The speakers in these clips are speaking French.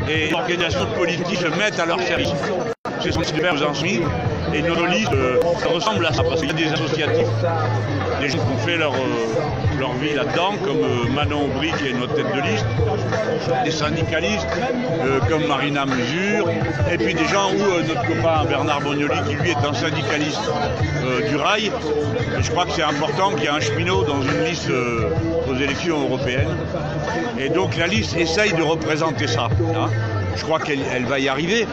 et les organisations politiques se mettent à leur service. C'est ce qu'on fait aux Insoumis. Et notre liste ressemble à ça, parce qu'il y a des associatifs, des gens qui ont fait leur vie là-dedans, comme Manon Aubry qui est notre tête de liste, des syndicalistes comme Marina Mesure, et puis des gens où notre copain Bernard Bognoli, qui lui est un syndicaliste du rail. Et je crois que c'est important qu'il y ait un cheminot dans une liste aux élections européennes. Et donc la liste essaye de représenter ça. Hein. Je crois qu'elle va y arriver,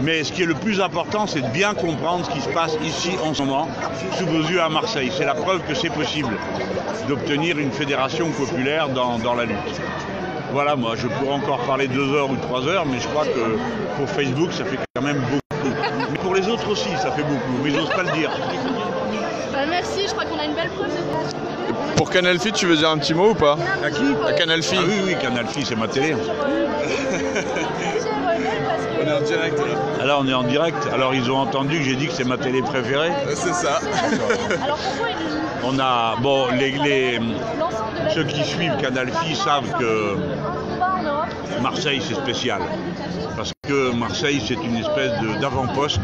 mais ce qui est le plus important, c'est de bien comprendre ce qui se passe ici en ce moment, sous vos yeux à Marseille. C'est la preuve que c'est possible d'obtenir une fédération populaire dans la lutte. Voilà, moi je pourrais encore parler 2 heures ou 3 heures, mais je crois que pour Facebook, ça fait quand même beaucoup. Mais pour les autres aussi, ça fait beaucoup, mais j'ose pas le dire. Merci, je crois qu'on a une belle preuve de ça. Pour Canal Phi, tu veux dire un petit mot ou pas? À qui? À Canal Phi. Ah oui, Canal Phi, c'est ma télé. On est en direct là. Alors on est en direct. Alors ils ont entendu que j'ai dit que c'est ma télé préférée. C'est ça. Alors pourquoi on a bon ceux qui suivent Canal Phi savent que Marseille c'est spécial. Parce que Marseille c'est une espèce d'avant-poste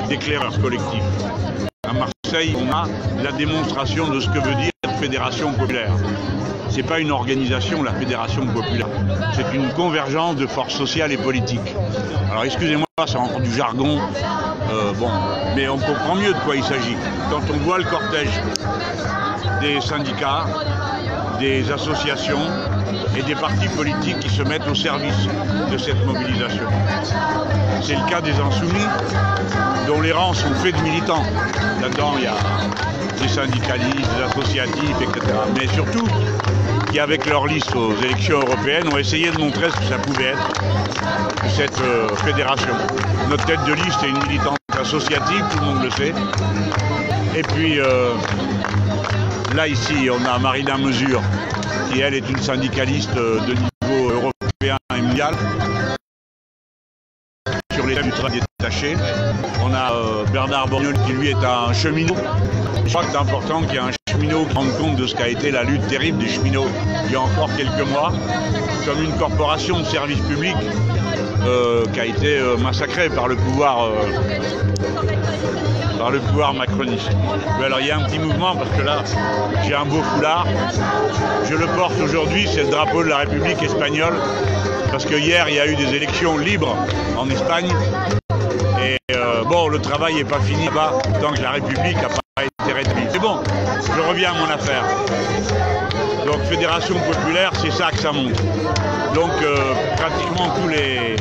d'éclaireurs collectifs. À Marseille, on a la démonstration de ce que veut dire fédération populaire. C'est pas une organisation, la fédération populaire. C'est une convergence de forces sociales et politiques. Alors excusez-moi, c'est encore du jargon, mais on comprend mieux de quoi il s'agit. Quand on voit le cortège des syndicats, des associations et des partis politiques qui se mettent au service de cette mobilisation. C'est le cas des Insoumis, dont les rangs sont faits de militants. Là-dedans, il y a des syndicalistes, des associatifs, etc. Mais surtout, qui avec leur liste aux élections européennes ont essayé de montrer ce que ça pouvait être, cette fédération. Notre tête de liste est une militante associative, tout le monde le sait. Et puis, là, ici, on a Marina Mesure, qui, elle, est une syndicaliste de niveau européen et mondial, sur les thèmes du travail détaché. On a Bernard Bognoli, qui, lui, est un cheminot. Je crois que c'est important qu'il y ait un cheminot qui rende compte de ce qu'a été la lutte terrible des cheminots il y a encore quelques mois, comme une corporation de service public qui a été massacrée par le pouvoir macroniste. Mais alors il y a un petit mouvement parce que là j'ai un beau foulard, je le porte aujourd'hui, c'est le drapeau de la République espagnole, parce que hier il y a eu des élections libres en Espagne et bon, le travail n'est pas fini là-bas tant que la République n'a pas été rétablie. C'est bon, je reviens à mon affaire. Donc fédération populaire, c'est ça que ça montre. Donc pratiquement tous les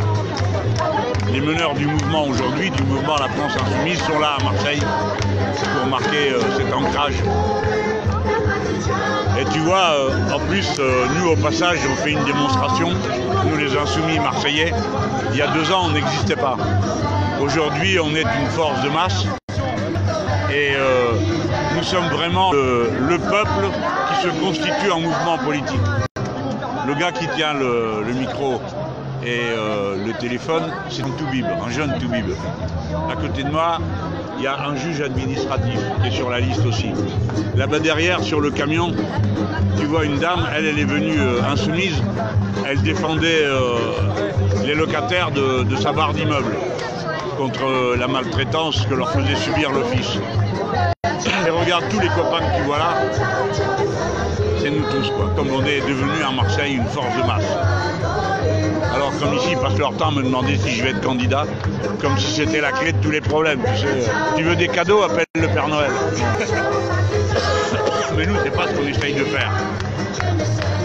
meneurs du mouvement aujourd'hui, du mouvement La France Insoumise, sont là à Marseille pour marquer cet ancrage. Et tu vois, en plus, nous au passage, on fait une démonstration, nous les Insoumis marseillais. Il y a 2 ans, on n'existait pas. Aujourd'hui, on est une force de masse et nous sommes vraiment le peuple qui se constitue en mouvement politique. Le gars qui tient le micro et le téléphone, c'est un toubib, un jeune toubib. À côté de moi, il y a un juge administratif qui est sur la liste aussi. Là-bas derrière, sur le camion, tu vois une dame, elle est venue insoumise, elle défendait les locataires de sa barre d'immeuble contre la maltraitance que leur faisait subir l'office. Et regarde tous les copains que tu vois là, c'est nous tous, quoi. Comme on est devenu à Marseille une force de masse. Alors comme ici, ils passent leur temps à me demander si je vais être candidat, comme si c'était la clé de tous les problèmes. Tu sais, tu veux des cadeaux, appelle le Père Noël. Mais nous, c'est pas ce qu'on essaye de faire.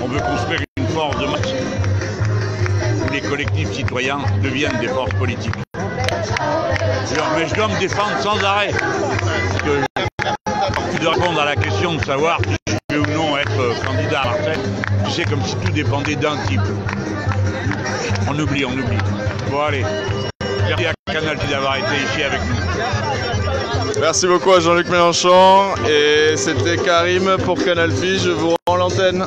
On veut construire une force de masse où les collectifs citoyens deviennent des forces politiques. Mais je dois me défendre sans arrêt. Parce que tu dois répondre à la question de savoir si je veux ou non être candidat à Marseille. Tu sais, comme si tout dépendait d'un type. On oublie. Bon allez, merci à Canal d'avoir été ici avec nous. Merci beaucoup à Jean-Luc Mélenchon et c'était Karim pour Canal Phi, je vous rends l'antenne.